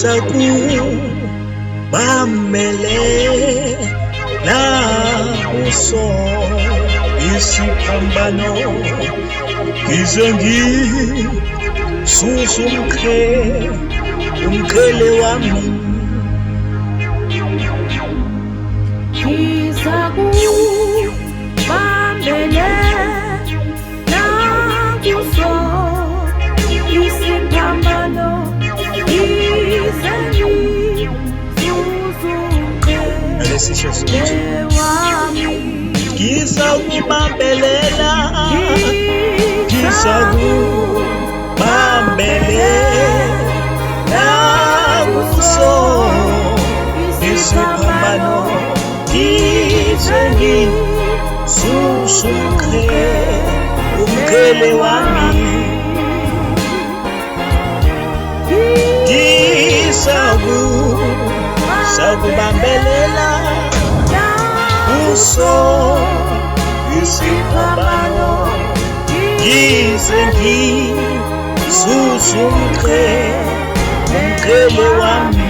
Ngisakubambelela uso isiphambano ngize ngisusa umkhele wami ngisakubambelela uso isiphambano ngize ngisusa umkhele wami ngisakubambelela uso isiphambano ngize ngisusa umkhele wami ngisakubambelela uso isiphambano ngize ngisusa umkhele wami